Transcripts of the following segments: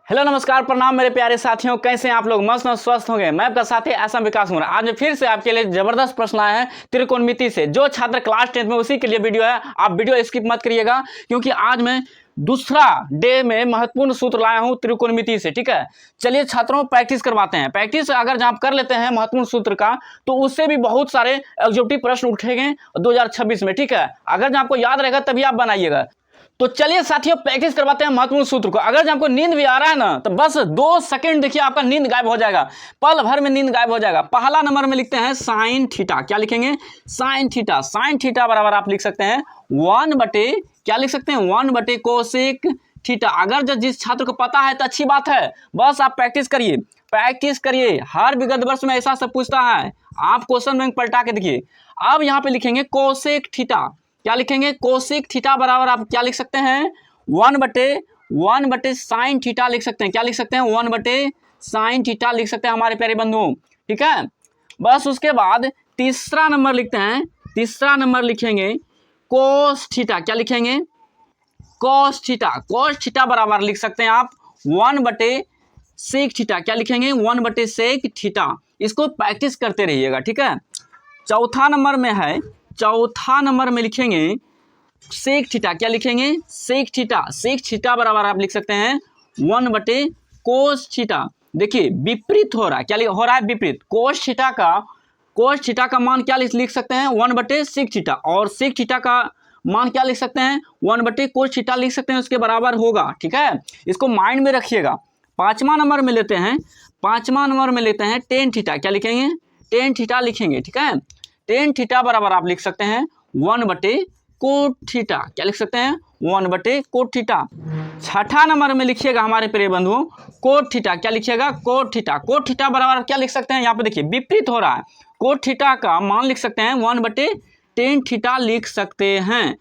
Hello नमस्कार प्रणाम मेरे प्यारे साथियों, कैसे हैं आप लोग? मस्त मस्त स्वस्थ होंगे। मैं आपका साथी ऐसा विकास हूं। आज फिर से आपके लिए जबरदस्त प्रश्न आए हैं त्रिकोणमिति से। जो छात्र क्लास 10th में उसी के लिए वीडियो है, आप वीडियो स्किप मत करिएगा, क्योंकि आज मैं दूसरा डे में महत्वपूर्ण सूत्र लाया हूं त्रिकोणमिति से। ठीक है, चलिए छात्रों प्रैक्टिस करवाते हैं। प्रैक्टिस अगर आप कर लेते हैं महत्वपूर्ण सूत्र का, तो उससे भी बहुत सारे एग्जीक्यूटिव प्रश्न उठेंगे 2026 में। ठीक है, अगर आपको याद रहेगा तभी आप बनाइएगा। तो चलिए साथियों प्रैक्टिस करवाते हैं महत्वपूर्ण सूत्र को। अगर आपको नींद भी आ रहा है ना, तो बस 2 सेकंड देखिए, आपका नींद गायब हो जाएगा, पल भर में नींद गायब हो जाएगा। पहला नंबर में लिखते हैं साइन थीटा। क्या लिखेंगे? Sine theta. साइन थीटा बराबर आप लिख सकते हैं 1 बटे, क्या लिख सकते हैं? 1 बटे कोसेक थीटा। अगर जिस छात्र को पता है तो अच्छी बात है, बस आप प्रैक्टिस करिए, प्रैक्टिस करिए। हर विगत वर्ष में ऐसा सब पूछता है, आप क्वेश्चन बैंक पलटा के देखिए। अब यहाँ पे लिखेंगे कोसेक थीटा। क्या लिखेंगे? कोसेक थीटा बराबर आप क्या लिख सकते हैं? 1 बटे साइन थीटा लिख सकते हैं। क्या लिख सकते हैं? 1 बटे साइन थीटा लिख सकते हैं हमारे प्यारे बंधुओं। ठीक है, बस उसके बाद तीसरा नंबर लिखते हैं। तीसरा नंबर लिखेंगे कोस थीटा। क्या लिखेंगे? Cos theta. कोस थीटा बराबर लिख सकते हैं आप 1 बटे सेक थीटा। क्या लिखेंगे? 1 बटे सेक थीटा। इसको प्रैक्टिस करते रहिएगा। ठीक है, चौथा नंबर में है, चौथा नंबर में लिखेंगे सेक थीटा। क्या लिखेंगे? Sec theta. सेक थीटा बराबर आप लिख सकते हैं 1 बटे कोस थीटा। देखिए विपरीत हो रहा है, क्या हो रहा है? विपरीत। कोस थीटा का मान क्या लिख सकते हैं? 1 बटे सेक थीटा। और सेक थीटा का मान क्या लिख सकते हैं? 1 बटे कोस थीटा लिख सकते हैं, उसके बराबर होगा। ठीक है, इसको माइंड में रखिएगा। पांचवा नंबर में लेते हैं, पांचवा नंबर में लेते हैं टेन थीटा। क्या लिखेंगे? टेन थीटा लिखेंगे। ठीक है, टेन थीटा बराबर आप लिख सकते हैं 1 बटे कोट थीटा। क्या लिख सकते हैं? 1 बटे कोट थीटा। छठा नंबर में लिखिएगा हमारे प्रिय बंधुओं कोट थीटा। क्या लिखिएगा? Cot theta. कोट थीटा बराबर क्या लिख सकते हैं? यहाँ पे देखिए विपरीत हो रहा है, कोट थीटा का मान लिख सकते हैं 1 बटे टेन थीटा लिख सकते हैं।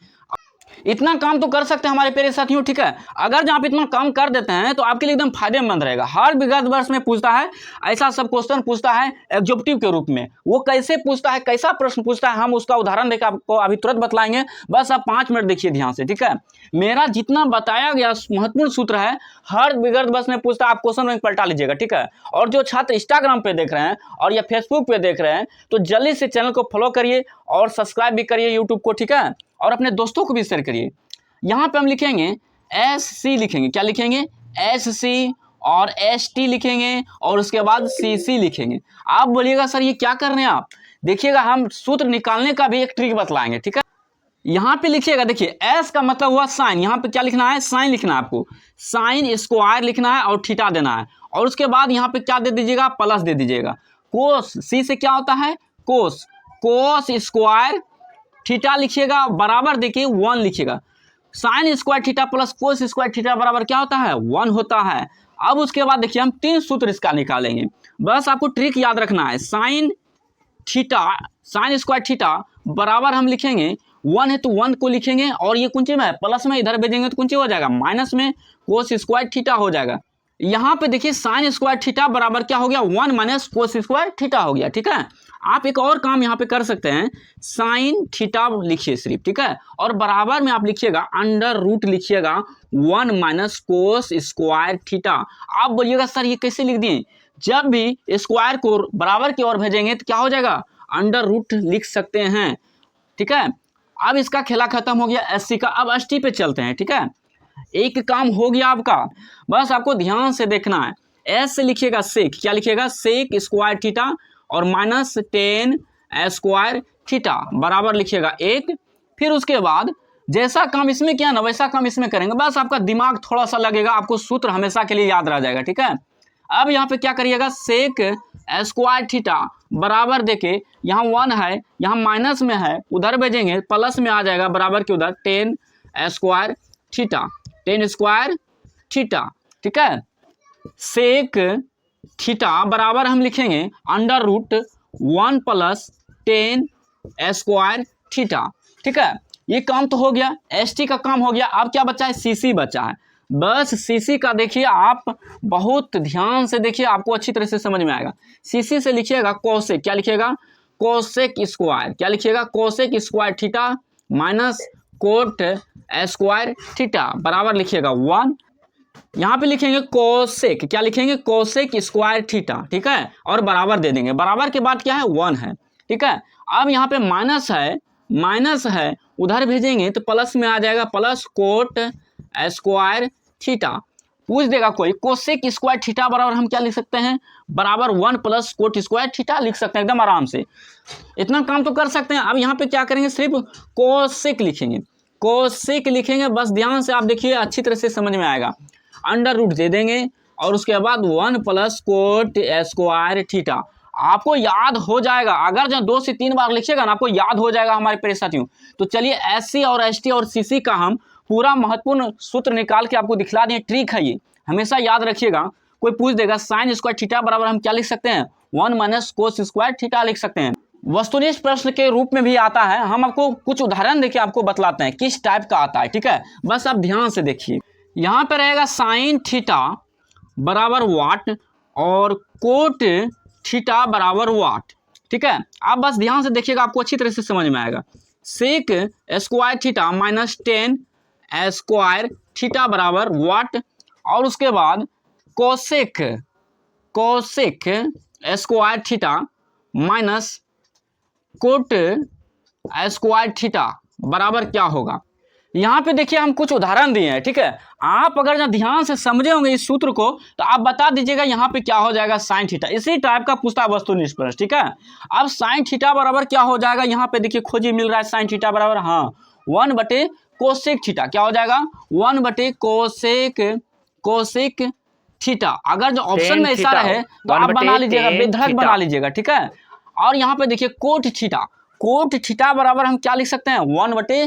इतना काम तो कर सकते हैं हमारे प्यारे साथियों। ठीक है, अगर आप इतना काम कर देते हैं तो आपके लिए एकदम फायदेमंद रहेगा। हर विगत वर्ष में पूछता है, ऐसा सब क्वेश्चन पूछता है एग्जीक्यूटिव के रूप में। वो कैसे पूछता है, कैसा प्रश्न पूछता है, हम उसका उदाहरण देकर आपको अभी तुरंत बतलाएंगे। बस आप 5 मिनट देखिए ध्यान से। ठीक है, मेरा जितना बताया गया महत्वपूर्ण सूत्र है, हर विगत वर्ष में पूछता है, आप क्वेश्चन बैंक पलटा लीजिएगा। ठीक है, और जो छात्र इंस्टाग्राम पे देख रहे हैं और या फेसबुक पे देख रहे हैं, तो जल्दी से चैनल को फॉलो करिए और सब्सक्राइब भी करिए यूट्यूब को। ठीक है, और अपने दोस्तों को भी शेयर करिए। यहाँ पे हम लिखेंगे SC लिखेंगे। क्या लिखेंगे? SC और ST लिखेंगे, और उसके बाद CC लिखेंगे। आप बोलिएगा सर ये क्या कर रहे हैं आप? देखिएगा, हम सूत्र निकालने का भी एक ट्रिक बतलाएंगे। ठीक है, यहाँ पे लिखिएगा, देखिए S का मतलब हुआ साइन। यहाँ पे क्या लिखना है? साइन लिखना है आपको, साइन स्क्वायर लिखना है और थीटा देना है। और उसके बाद यहाँ पे क्या दे दीजिएगा? प्लस दे दीजिएगा। कोस, C से क्या होता है? कोस। कोस स्क्वायर थीटा लिखिएगा, बराबर देखिए 1 लिखिएगा। Sine square theta plus cos square theta बराबर क्या होता है? 1 होता है। अब उसके बाद देखिए हम 3 सूत्र इसका निकालेंगे। बस आपको ट्रिक याद रखना है। Sine theta, sine square theta बराबर हम लिखेंगे 1 है तो 1 को लिखेंगे, और ये कुंची में है प्लस में, इधर भेजेंगे तो कुंची हो जाएगा माइनस में, कोस स्क्वायर थीटा हो जाएगा। यहाँ पे देखिए साइन स्क्वायर थीटा बराबर क्या हो गया? 1 माइनस कोस स्क्वायर थीटा हो गया। ठीक है, आप एक और काम यहाँ पे कर सकते हैं, साइन थीटा लिखिए सिर्फ। ठीक है, और बराबर में आप लिखिएगा अंडर रूट लिखिएगा 1 माइनस कोस स्क्वायर थीटा। आप बोलिएगा सर ये कैसे लिख दिए? जब भी स्क्वायर को बराबर की ओर भेजेंगे तो क्या हो जाएगा? अंडर रूट लिख सकते हैं। ठीक है, अब इसका खेला खत्म हो गया SC का। अब ST पे चलते हैं। ठीक है, एक काम हो गया आपका, बस आपको ध्यान से देखना है। S से लिखिएगा सेक। क्या लिखिएगा? सेक स्क्वायर थीटा, और माइनस 10 स्क्वायर थीटा बराबर लिखिएगा 1। फिर उसके बाद जैसा काम इसमें किया ना, वैसा काम इसमें करेंगे। बस आपका दिमाग थोड़ा सा लगेगा, आपको सूत्र हमेशा के लिए याद रह जाएगा। ठीक है, अब यहाँ पे क्या करिएगा? सेक स्क्वायर थीटा बराबर देके, यहाँ 1 है, यहाँ माइनस में है, उधर भेजेंगे प्लस में आ जाएगा, बराबर के उधर 10 स्क्वायर थीटा, 10 स्क्वायर थीटा। ठीक है, सेक थीटा बराबर हम लिखेंगे under root 1 plus 10 square theta. ठीक है, ये काम तो हो गया, ST का काम हो गया। अब क्या बचा है? CC बचा है। बस CC का देखिए, आप बहुत ध्यान से देखिए, आपको अच्छी तरह से समझ में आएगा। CC से लिखिएगा कोसेक। क्या लिखिएगा? Cosec square. क्या लिखिएगा? Cosec square theta minus cot square theta बराबर लिखिएगा 1। यहाँ पे लिखेंगे कोसेक, क्या लिखेंगे, कोसेक स्क्वायर थीटा, ठीक है, और बराबर दे देंगे, बराबर के बाद क्या है 1 है, ठीक है। अब यहाँ पे माइनस है उधर भेजेंगे तो प्लस में आ जाएगा, प्लस कोट स्क्वायर थीटा। पूछ देगा कोई कोसेक स्क्वायर थीटा बराबर हम क्या लिख सकते हैं, बराबर 1 प्लस कोट स्क्वायर थीटा लिख सकते हैं एकदम आराम से, इतना काम तो कर सकते हैं। अब यहाँ पे क्या करेंगे, सिर्फ कोसेक लिखेंगे, कोसेक लिखेंगे, बस ध्यान से आप देखिए अच्छी तरह से समझ में आएगा। अंडर रूट दे देंगे और उसके बाद 1 प्लस कोट स्क्वायर थीटा, आपको याद हो जाएगा, अगर जो 2 से 3 बार लिखिएगा ना आपको याद हो जाएगा हमारे प्यारे साथियों। तो चलिए SC और ST और CC का हम पूरा महत्वपूर्ण सूत्र निकाल के आपको दिखला दें, ट्रिक है ये, हमेशा याद रखिएगा। कोई पूछ देगा साइन स्क्वायर थीटा बराबर हम क्या लिख सकते हैं, 1 माइनस कोस स्क्वायर थीटा लिख सकते हैं। वस्तुनिष्ठ प्रश्न के रूप में भी आता है, हम आपको कुछ उदाहरण देके आपको बतलाते हैं किस टाइप का आता है, ठीक है, बस आप ध्यान से देखिए। यहाँ पर रहेगा साइन थीटा बराबर वाट और कोट थीटा बराबर वाट, ठीक है। आप बस ध्यान से देखिएगा, आपको अच्छी तरह से समझ में आएगा। Sec square theta minus 10 square theta बराबर वाट, और उसके बाद cosec square theta minus cot square theta बराबर क्या होगा। यहाँ पे देखिए हम कुछ उदाहरण दिए हैं, ठीक है, आप अगर जब ध्यान से समझे होंगे इस सूत्र को तो आप बता दीजिएगा यहाँ पे क्या हो जाएगा साइन थीटा, इसी टाइप का पूछता वस्तुनिष्ठ प्रश्न, ठीक है। अब साइन थीटा बराबर क्या हो जाएगा, यहाँ पे देखिए खोजी मिल रहा है साइन थीटा बराबर, हाँ 1 बटे कोसेक थीटा, क्या हो जाएगा 1 बटे कोसेक थीटा। अगर जो ऑप्शन में ऐसा रहे तो आप बना लीजिएगा, बेधड़क बना लीजिएगा, ठीक है। और यहाँ पे देखिए कोट थीटा बराबर हम क्या लिख सकते हैं 1 बटे,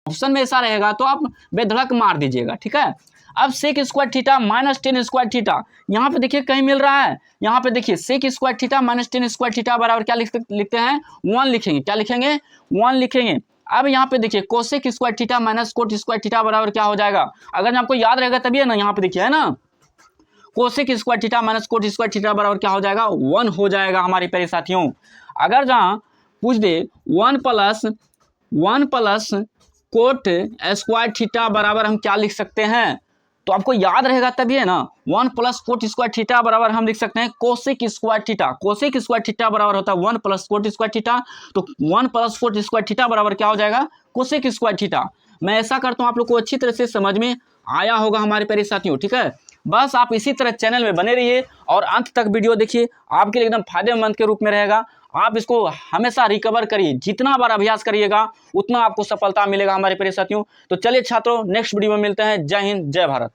ऑप्शन में ऐसा रहेगा तो आप बेधड़क मार दीजिएगा, ठीक है। अब sec square theta minus 10 square theta, यहाँ पे देखिए कहीं मिल रहा है, यहाँ पे देखिए sec square theta minus 10 square theta बराबर क्या लिखते हैं 1 लिखेंगे, क्या लिखेंगे 1 लिखेंगे। अब यहाँ पे देखिए cosec square theta minus cot square theta बराबर क्या हो जाएगा, अगर आपको याद रहेगा तभी है ना, यहाँ पे देखिए है ना, cosec square theta minus cot square theta बराबर क्या हो जाएगा 1 हो जाएगा हमारे प्यारे साथियों। अगर जहाँ पूछ दे 1 प्लस कोट स्क्वायर थीटा बराबर हम क्या लिख सकते हैं, तो आपको याद रहेगा तभी है ना, 1 प्लस कोट स्क्वायर थीटा बराबर हम लिख सकते हैं cosec square theta, cosec square theta बराबर होता है 1 प्लस कोट स्क्वायर थीटा, तो 1 प्लस कोट स्क्वायर थीटा बराबर क्या हो जाएगा कोसेक स्क्वायर थीटा। मैं ऐसा करता हूँ आप लोग को अच्छी तरह से समझ में आया होगा हमारे प्यारे साथियों, ठीक है। बस आप इसी तरह चैनल में बने रहिए और अंत तक वीडियो देखिए, आपके लिए एकदम फायदेमंद के रूप में रहेगा। आप इसको हमेशा रिकवर करिए, जितना बार अभ्यास करिएगा उतना आपको सफलता मिलेगा हमारे प्यारे साथियों। तो चलिए छात्रों, नेक्स्ट वीडियो में मिलते हैं। जय हिंद, जय भारत।